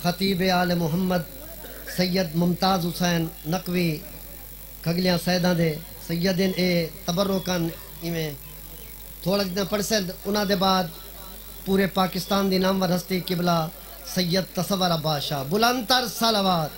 خطیب آل محمد سید ممتاز حسین نقوی کھگلیاں سیداں دے سیدین اے تبرکن ایویں تھوڑا جتنا پڑھ سید انہاں دے بعد پورے پاکستان دی نامور ہستی قبلہ سید تصور عباس شاہ بلند تر صلوات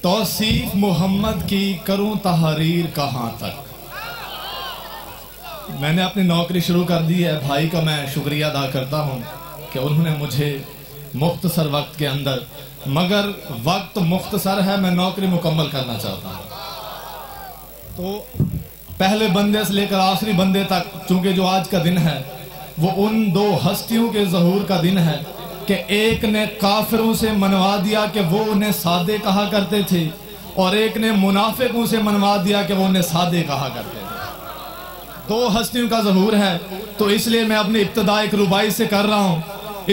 توصیف محمد کی کروں تحریر کہاں تک۔ میں نے اپنی نوکری شروع کر دی ہے، بھائی کا میں شکریہ ادا کرتا ہوں کہ انہوں نے مجھے مختصر وقت کے اندر، مگر وقت مختصر ہے، میں نوکری مکمل کرنا چاہتا ہوں۔ تو پہلے بندے سے لے کر آخری بندے تک، چونکہ جو آج کا دن ہے وہ ان دو ہستیوں کے ظہور کا دن ہے کہ ایک نے کافروں سے منوا دیا کہ وہ انہیں سادے کہا کرتے تھے، اور ایک نے منافقوں سے منوا دیا کہ وہ انہیں سادے کہا کرتے تھے۔ دو ہستیوں کا ظہور ہے، تو اس لیے میں اپنی ابتدا ایک ربائی سے کر رہا ہوں۔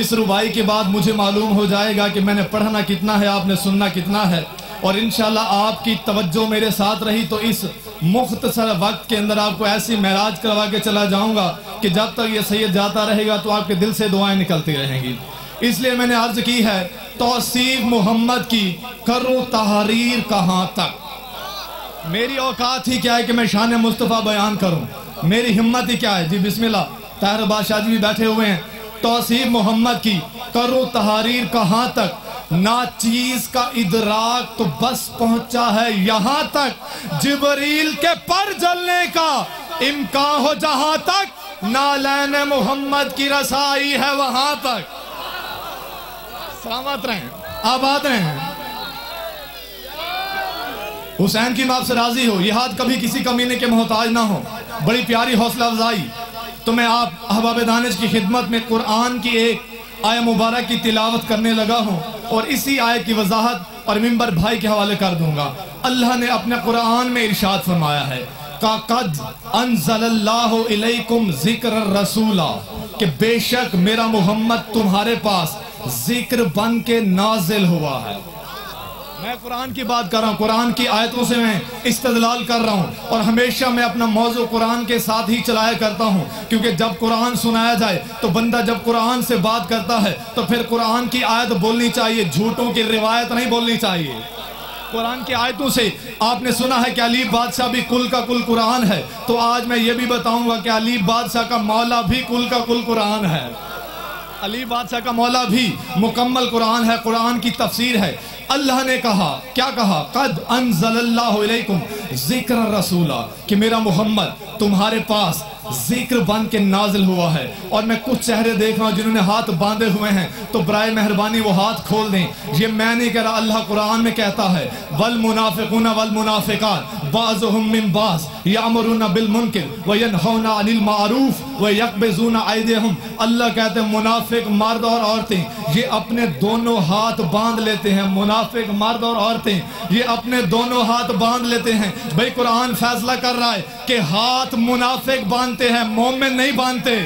اس ربائی کے بعد مجھے معلوم ہو جائے گا کہ میں نے پڑھنا کتنا ہے، آپ نے سننا کتنا ہے، اور انشاءاللہ آپ کی توجہ میرے ساتھ رہی تو اس مختصر وقت کے اندر آپ کو ایسی معراج کروا کے چلا جاؤں گا کہ جب تک یہ سید جاتا رہے گا تو آپ کے دل سے دعائیں نکلتی رہیں گی۔ اس لیے میں نے عرض کی ہے توصیف محمد کی کروں تحریر کہاں تک۔ میری اوقات ہی کیا ہے کہ میں شان مصطفیٰ بیان کروں، میری ہمت ہی کیا ہے۔ جی بسم اللہ، طاہر بادشاہ جی بھی بیٹھے ہوئے ہیں۔ توصیف محمد کی کروں تحریر کہاں تک، نا چیز کا ادراک تو بس پہنچا ہے یہاں تک، جبریل کے پر جلنے کا امکان ہو جہاں تک، نالین محمد کی رسائی ہے وہاں تک۔ سلامت رہیں، آباد رہیں۔ حسین کی ماں سے راضی ہو، یہ ہاتھ کبھی کسی کمینے کے محتاج نہ ہو۔ بڑی پیاری حوصلہ افزائی۔ تو میں آپ احباب دانش کی خدمت میں قرآن کی ایک آیہ مبارک کی تلاوت کرنے لگا ہوں، اور اسی آیت کی وضاحت اور ممبر بھائی کے حوالے کر دوں گا۔ اللہ نے اپنے قرآن میں ارشاد فرمایا ہے قَدْ أَنزَلَ اللَّهُ إِلَيْكُمْ ذِكْرَ الرَّسُولَ، کہ بے شک میرا محمد تمہارے پاس ذکر بن کے نازل ہوا ہے۔ میں قرآن کی بات کر رہا ہوں، قرآن کی آیتوں سے میں استدلال کر رہا ہوں، اور ہمیشہ میں اپنا موضوع قرآن کے ساتھ ہی چلایا کرتا ہوں، کیونکہ جب قرآن سنایا جائے تو بندہ جب قرآن سے بات کرتا ہے تو پھر قرآن کی آیت بولنی چاہیے، جھوٹوں کی روایت نہیں بولنی چاہیے۔ قرآن کی آیتوں سے آپ نے سنا ہے کہ علی بادشاہ بھی کل کا کل قرآن ہے، تو آج میں یہ بھی بتاؤں گا کہ علی بادشاہ کا مولا بھی کل کا کل قرآن ہے۔ علی بادشاہ کا مولا بھی مکمل قرآن ہے، قرآن کی تفسیر ہے۔ اللہ نے کہا، کیا کہا؟ قد انزل اللہ علیکم ذکر الرسول، کہ میرا محمد تمہارے پاس ذکر بن کے نازل ہوا ہے۔ اور میں کچھ چہرے دیکھ رہا ہوں جنہوں نے ہاتھ باندھے ہوئے ہیں، تو برائے مہربانی وہ ہاتھ کھول دیں۔ یہ میں نہیں کہہ رہا، اللہ قرآن میں کہتا ہے والمنافقون والمنافقات بعضهم من بعض یامرون بالمنکر وینہون عن المعروف ویقبضون ایدیہم۔ اللہ کہتے ہیں منافق مرد اور عورتیں یہ اپنے دونوں ہاتھ باندھ لیتے ہیں، منافق مرد اور عورتیں یہ اپنے دونوں ہاتھ باندھ لیتے ہیں۔ بھئی قرآن فیصلہ کر رہا ہے کہ ہاتھ منافق باندھتے ہیں، مومن نہیں باندھتے۔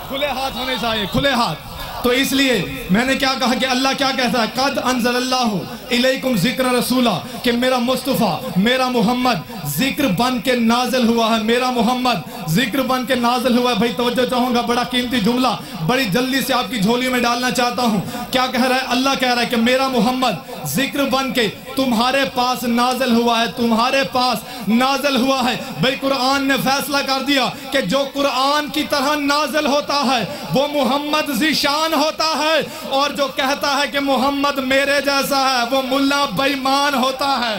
کھلے ہاتھ ہونے چاہیے، کھلے ہاتھ۔ تو اس لیے میں نے کیا کہا کہ اللہ کیا کہتا ہے؟ قد انزل اللہ الیکم ذکر رسولہ، کہ میرا مصطفیٰ میرا محمد ذکر بن کے نازل ہوا ہے، میرا محمد ذکر بن کے نازل ہوا ہے۔ بھائی توجہ چاہوں گا، بڑا قیمتی جملہ بڑی جلدی سے آپ کی جھولی میں ڈالنا چاہتا ہوں۔ کیا کہہ رہا ہے؟ اللہ کہہ رہا ہے کہ میرا محمد ذکر بن کے تمہارے پاس نازل ہوا ہے، تمہارے پاس نازل ہوا ہے۔ بھائی قرآن نے فیصلہ کر دیا کہ جو قرآن کی طرح نازل ہوتا ہے وہ محمد ذیشان ہوتا ہے، اور جو کہتا ہے کہ محمد میرے جیسا ہے وہ ملا بے ایمان ہوتا ہے۔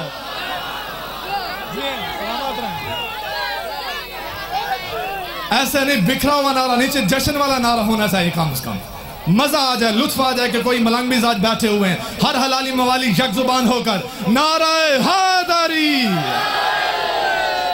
ایسے نہیں بکھرا ہوا نعرہ، نیچے جشن والا نعرہ ہونا چاہیے کم از کم، مزہ آ جائے، لطف آ جائے کہ کوئی ملنگ مزاج بیٹھے ہوئے ہیں، ہر حلالی موالی یک زبان ہو کر نعرہ حیدری۔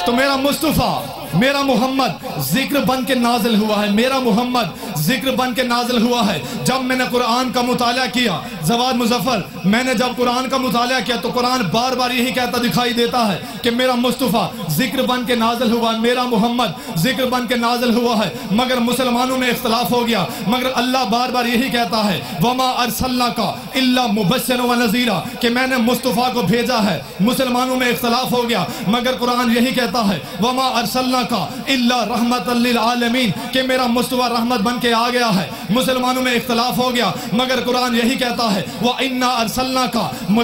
تو میرا مصطفیٰ میرا محمد ذکر بن کے نازل ہوا ہے، میرا محمد ذکر بن کے نازل ہوا ہے۔ جب میں نے قرآن کا مطالعہ کیا زواد مظفر، میں نے جب قرآن کا مطالعہ کیا تو قرآن بار بار یہی کہتا دکھائی دیتا ہے کہ میرا مصطفیٰ ذکر بن کے نازل ہوا ہے، میرا محمد ذکر بن کے نازل ہوا ہے۔ مگر مسلمانوں میں اختلاف ہو گیا، مگر اللہ بار بار یہی کہتا ہے وَمَا أَرْسَلْنَاكَ إِلَّا مُبَشِّرًا وَنَذِيرًا کہ میں نے مصطفیٰ کو بھیجا ہے۔ مسلمانوں میں اختلاف ہو گیا، مگر قرآن یہی کہتا ہے وَمَا أَرْسَلْنَاكَ إِلَّا رَحْمَةً لِّلْعَالَمِينَ کہ میرا مصطفیٰ رحمت بن کے آ گیا ہے۔ مسلمانوں میں اختلاف ہو گیا، مگر قرآن یہی کہتا ہے وَإِنَّا أَرْسَلْنَاكَ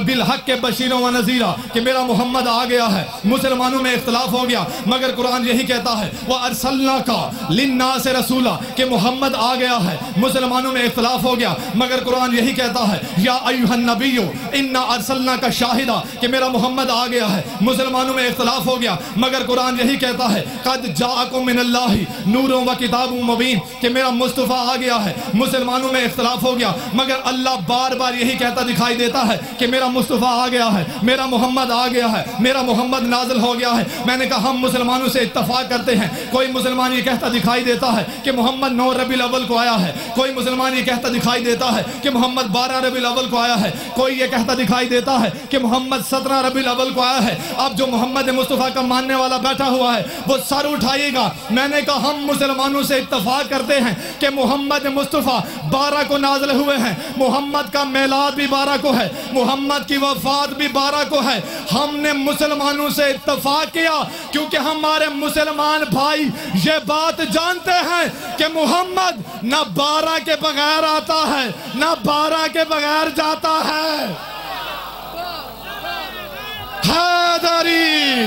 بِالْحَقِّ بَشِيرًا وَنَذِيرًا کہ میرا محمد آ گیا ہے۔ مسلمانوں میں اختلاف ہو گیا، مگر قرآن یہی کہتا ہے وَأَرْسَلْنَاكَ لِلنَّاسِ رَسُولًا کہ محمد آ گیا ہے۔ مسلمانوں میں اختلاف ہو گیا، مگر قرآن یہی کہتا ہے یا ایھا النبی انا ارسلناک شاہدا کہ میرا محمد آ گیا ہے۔ مسلمانوں میں اختلاف ہو گیا، مگر قرآن یہی کہتا ہے قد جاءکم من اللہ نور و کتاب مبین کہ میرا مصطفیٰ آ گیا ہے۔ مسلمانوں میں اختلاف ہو گیا، مگر اللہ بار بار یہی کہتا دکھائی دیتا ہے کہ میرا مصطفیٰ آ گیا ہے، میرا محمد آ گیا ہے، میرا محمد نازل ہو گیا ہے۔ میں نے کہا ہم مسلمانوں سے اتفاق کرتے ہیں، کوئی مسلمان یہ کہتا دکھائی دیتا ہے کہ محمد 9 ربیع الاول کو آیا ہے، کوئی مسلمان یہ کہتا دکھائی دیتا ہے کہ محمد 12 ربیع الاول کو آیا ہے، کوئی یہ کہتا دکھائی دیتا ہے کہ محمد 17 ربیع الاول کو آیا ہے۔ اب جو محمد مصطفیٰ کا ماننے والا بیٹھا ہوا ہے وہ سر اٹھائیے گا۔ میں نے کہا ہم مسلمانوں سے اتفاق کرتے ہیں کہ محمد مصطفیٰ 12 کو نازل ہوئے ہیں، محمد کا میلاد بھی 12 کو ہے، محمد کی وفات بھی 12 کو ہے۔ ہم نے مسلمانوں سے اتفاق کیا کیونکہ ہمارے مسلمان بھائی یہ بات جانتے ہیں کہ محمد نہ 12 کے بغیر آتا ہے نہ 12 کے بغیر جاتا ہے۔ حیدری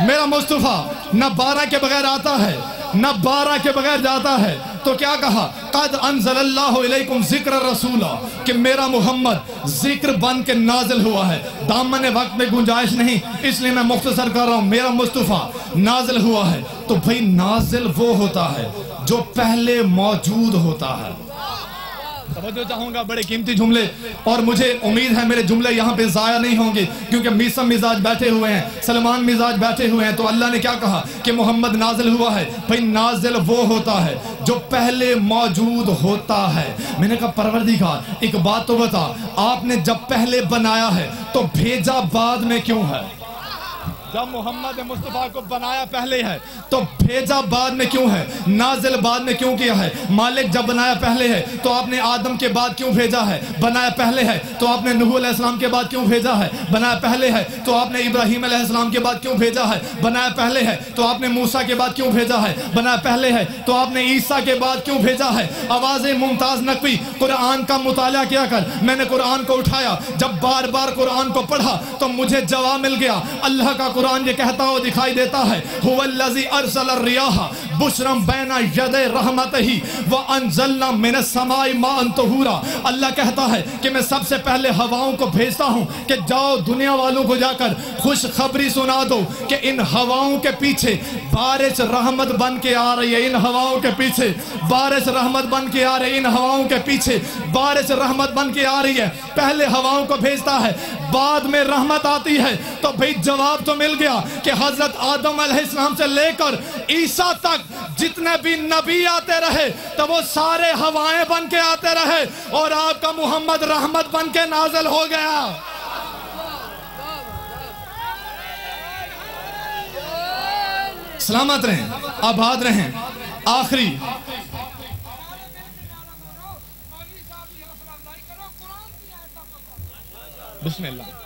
میرا مصطفیٰ نہ 12 کے بغیر آتا ہے نہ 12 کے بغیر جاتا ہے۔ تو کیا کہا قد انزل اللہ علیکم ذکر رسولہ کہ میرا محمد ذکر بن کے نازل ہوا ہے۔ دامن وقت میں گنجائش نہیں، اس لیے میں مختصر کر رہا ہوں۔ میرا مصطفیٰ نازل ہوا ہے تو بھئی نازل وہ ہوتا ہے جو پہلے موجود ہوتا ہے۔ توجہ چاہوں گا، بڑے قیمتی جملے، اور مجھے امید ہے میرے جملے یہاں پہ ضائع نہیں ہوں گے کیونکہ میسم مزاج بیٹھے ہوئے ہیں، سلمان مزاج بیٹھے ہوئے ہیں۔ تو اللہ نے کیا کہا کہ محمد نازل ہوا ہے، بھئی نازل وہ ہوتا ہے جو پہلے موجود ہوتا ہے۔ میں نے کہا پروردگار ایک بات تو بتا، آپ نے جب پہلے بنایا ہے تو بھیجا بعد میں کیوں ہے؟ جب محمد مصطفیٰ کو بنایا پہلے ہے تو بھیجا بعد میں کیوں ہے؟ نازل بعد میں کیوں کیا ہے؟ مالک جب بنایا پہلے ہے تو آپ نے آدم کے بعد کیوں بھیجا ہے؟ بنایا پہلے ہے تو آپ نے نوح علیہ السلام کے بعد کیوں بھیجا ہے؟ بنایا پہلے ہے تو آپ نے ابراہیم علیہ السلام کے بعد کیوں بھیجا ہے؟ بنایا پہلے ہے تو آپ نے موسیٰ کے بعد کیوں بھیجا ہے؟ بنایا پہلے ہے تو آپ نے عیسیٰ کے بعد کیوں بھیجا ہے؟ آواز ممتاز نقوی قرآن کا مطالعہ کیا کر، میں نے قرآن کو اٹھایا، جب بار بار قرآن کو پڑھا تو مجھے جواب مل گیا۔ اللہ کا قرآن یہ کہتا ہو دکھائی دیتا ہے هو الذی ارسل الریاح بشرا بین یدی رحمتہ وانزلنا من السماء ماء طہورا۔ اللہ کہتا ہے کہ میں سب سے پہلے ہواؤں کو بھیجتا ہوں کہ جاؤ دنیا والوں کو جا کر خوشخبری سنا دو کہ ان ہواؤں کے پیچھے بارش رحمت بن کے آ رہی ہے، ان ہواؤں کے پیچھے بارش رحمت بن کے آ رہی ہے، ان ہواؤں کے پیچھے بارش رحمت بن کے آ رہی ہے۔ پہلے ہواؤں کو بھیجتا ہے، بعد میں رحمت آتی ہے۔ تو بھئی جواب تو مل گیا کہ حضرت آدم علیہ السلام سے لے کر عیسیٰ تک جتنے بھی نبی آتے رہے تو وہ سارے ہوائیں بن کے آتے رہے اور آپ کا محمد رحمت بن کے نازل ہو گیا۔ سلامت رہیں، آباد رہیں۔ آخری بسم اللہ۔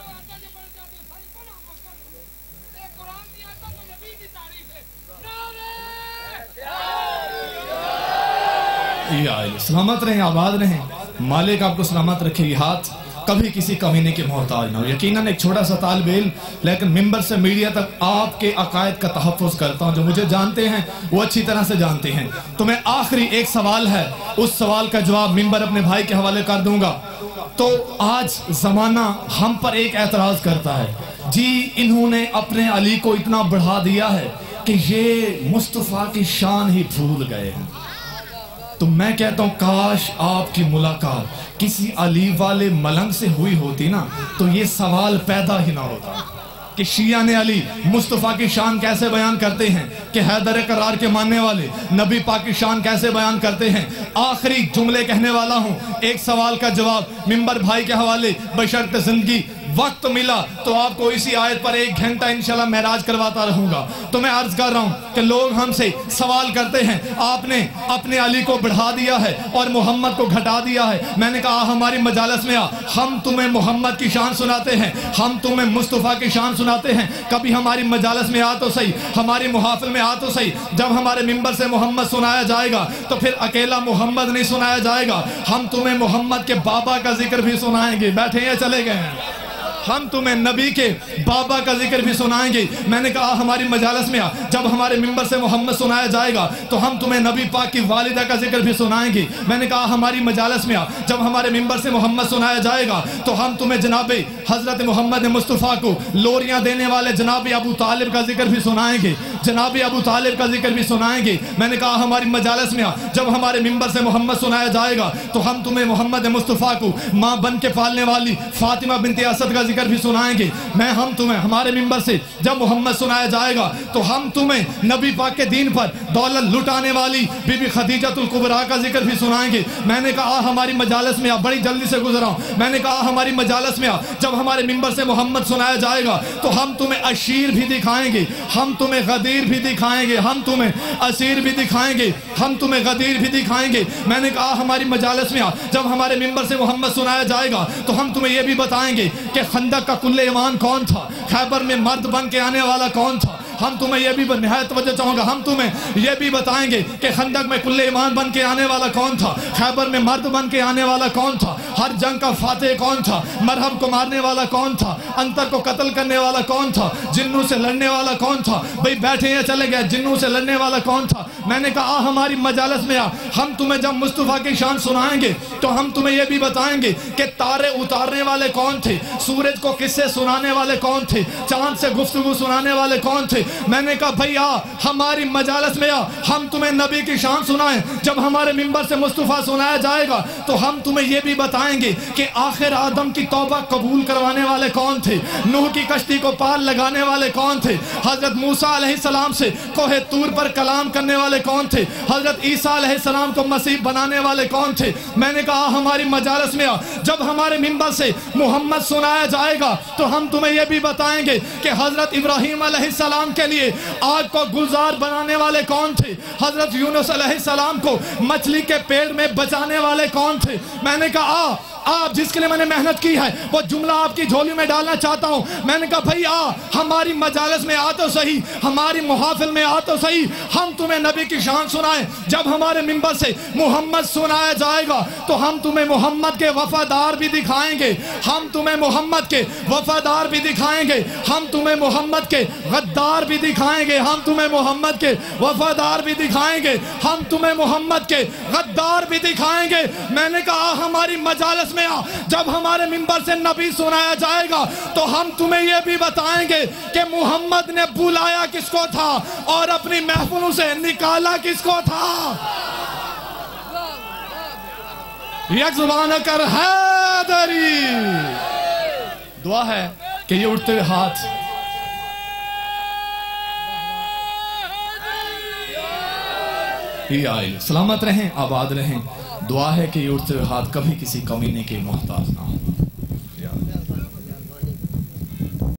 سلامت رہیں، آباد رہیں، مالک آپ کو سلامت رکھے۔ یہ ہاتھ کبھی کسی کمینے کے محتاج نہ ہو۔ یقیناً ایک چھوٹا سا طالب علم، لیکن ممبر سے میڈیا تک آپ کے عقائد کا تحفظ کرتا ہوں۔ جو مجھے جانتے ہیں وہ اچھی طرح سے جانتے ہیں۔ تو میں آخری ایک سوال ہے، اس سوال کا جواب ممبر اپنے بھائی کے حوالے کر دوں گا۔ تو آج زمانہ ہم پر ایک اعتراض کرتا ہے، جی انہوں نے اپنے علی کو اتنا بڑھا دیا ہے کہ یہ مصطفیٰ کی شان ہی بھول گئے ہیں۔ تو میں کہتا ہوں کاش آپ کی ملاقات کسی علی والے ملنگ سے ہوئی ہوتی نا تو یہ سوال پیدا ہی نہ ہوتا۔ کہ شیعہ نے علی مصطفیٰ کی شان کیسے بیان کرتے ہیں، کہ حیدر قرار کے ماننے والے نبی پاک کی شان کیسے بیان کرتے ہیں۔ آخری جملے کہنے والا ہوں، ایک سوال کا جواب ممبر بھائی کے حوالے، بشرط زندگی وقت ملا تو آپ کو اسی آیت پر 1 گھنٹہ انشاءاللہ معراج کرواتا رہوں گا۔ تو میں عرض کر رہا ہوں کہ لوگ ہم سے سوال کرتے ہیں، آپ نے اپنے علی کو بڑھا دیا ہے اور محمد کو گھٹا دیا ہے۔ میں نے کہا ہماری مجالس میں ہم تمہیں محمد کی شان سناتے ہیں، ہم تمہیں مصطفیٰ کی شان سناتے ہیں۔ کبھی ہماری مجالس میں آ تو صحیح، ہماری محافل میں آ تو صحیح، جب ہمارے ممبر سے محمد سنایا جائے گا تو پھر اکیلا محمد نہیں سنایا جائے گا، ہم تمہیں محمد کے بابا کا ذکر بھی سنائیں گے۔ بیٹھے یا چلے گئے ہیں؟ ہم تمہیں نبی کے بابا کا ذکر بھی سنائیں گے۔ میں نے کہا ہماری مجالس میں جب ہمارے ممبر سے محمد سنایا جائے گا تو ہم تمہیں نبی پاک کی والدہ کا ذکر بھی سنائیں گے۔ میں نے کہا ہماری مجالس میں جب ہمارے ممبر سے محمد سنایا جائے گا تو ہم تمہیں جناب حضرت محمد مصطفیٰ کو لوریاں دینے والے جناب ابو طالب کا ذکر بھی سنائیں گے، جناب ابو طالب کا ذکر بھی سنائیں گے۔ میں نے کہا ہماری مجالس میں جب ہمارے ممبر سے محمد سنایا جائے گا تو ہم تمہیں محمد مصطفیٰ کو ماں بن کے پالنے والی فاطمہ بنت اسد کا ذکر بھی سنائیں گے۔ ہم تمہیں ہمارے ممبر سے جب محمد سنایا جائے گا تو ہم تمہیں نبی پاک کے دین پر دولت لٹانے والی بی بی خدیجۃ الکبریٰ کا ذکر بھی سنائیں گے۔ میں نے کہا ہماری مجالس میں بڑی جلدی سے گزرا ہوں، میں نے کہا ہماری مجالس میں جب ہمارے ممبر سے محمد سنایا جائے گا تو ہم تمہیں اشیر بھی دکھائیں گے، ہم تمہیں غدیر بھی دکھائیں گے، ہم تمہیں اسیر بھی دکھائیں گے، ہم تمہیں غدیر بھی دکھائیں گے۔ میں نے کہا ہماری مجالس میں جب ہمارے ممبر سے محمد سنایا جائے گا تو ہم تمہیں یہ بھی بتائیں گے کہ خندق کا کل ایمان کون تھا، خیبر میں مرد بن کے آنے والا کون تھا۔ ہم تمہیں یہ بھی نہایت توجہ چاہوں گا، ہم تمہیں یہ بھی بتائیں گے کہ خندق میں کل ایمان بن کے آنے والا کون تھا، خیبر میں مرد بن کے آنے والا کون تھا، ہر جنگ کا فاتح کون تھا، مرہم کو مارنے والا کون تھا، انتر کو قتل کرنے والا کون تھا، جنوں سے لڑنے والا کون تھا۔ بھئی بیٹھے ہیں چلے گئے، جنوں سے لڑنے والا کون تھا۔ میں نے کہا ہماری مجالس میں ہم تمہیں جب مصطفیٰ کی شان سنائیں گے تو ہم تمہیں یہ بھی بتائیں گے کہ تارے اتارنے والے کون تھے، سورج کو قصے سنانے والے کون تھے، چاند سے گفتگو سنانے والے کون تھے۔ میں نے کہا بھئی ہماری مجالس میں ہم تمہیں نبی کی شان سنائیں، جب ہمارے ممبر سے مصطفیٰ سنایا جائے گا تو ہم تمہیں یہ بھی بتائیں گے کہ آخر آدم کی توبہ قبول کروانے والے کون تھے، نوح کی کشتی کو پار لگانے والے کون تھے، حضرت موسیٰ علیہ السلام سے کوہ طور پر کلام کرنے والے کون تھے، حضرت عیسیٰ علیہ السلام کو مسیح بنانے والے کون تھے۔ میں نے کہا ہماری مجالس میں جب ہمارے ممبر سے محمد سنایا جائے گا تو ہم تمہیں یہ بھی بتائیں گے کہ حضرت ابراہیم علیہ السلام کے لیے آگ کو گلزار بنانے والے کون تھے، حضرت یونس علیہ السلام کو مچھلی کے پیڑ میں بچانے والے کون تھے۔ میں نے کہا آپ جس کے لیے میں نے محنت کی ہے وہ جملہ آپ کی جھولی میں ڈالنا چاہتا ہوں۔ میں نے کہا بھئی ہماری مجالس میں آ تو صحیح، ہماری محافل میں آ تو صحیح، ہم تمہیں نبی کی شان سنائیں۔ جب ہمارے ممبر سے محمد سنایا جائے گا تو ہم تمہیں محمد کے وفادار بھی دکھائیں گے، ہم تمہیں محمد کے وفادار بھی دکھائیں گے، ہم تمہیں محمد کے غدار بھی دکھائیں گے، ہم تمہیں محمد کے وفادار بھی دکھائیں گے، ہم تمہیں محمد کے غدار بھی دکھائیں گے۔ میں نے کہا ہماری مجالس میں جب ہمارے ممبر سے نبی سنایا جائے گا تو ہم تمہیں یہ بھی بتائیں گے کہ محمد نے بلایا کس کو تھا اور اپنی محفلوں سے نکالا کس کو تھا۔ یک زبان کر حیدری، دعا ہے کہ یہ اٹھتے ہوئے ہاتھ سلامت رہیں، آباد رہیں۔ دعا ہے کہ یہ اٹھتے ہوئے ہاتھ کبھی کسی کمینے کے محتاج نہ ہو۔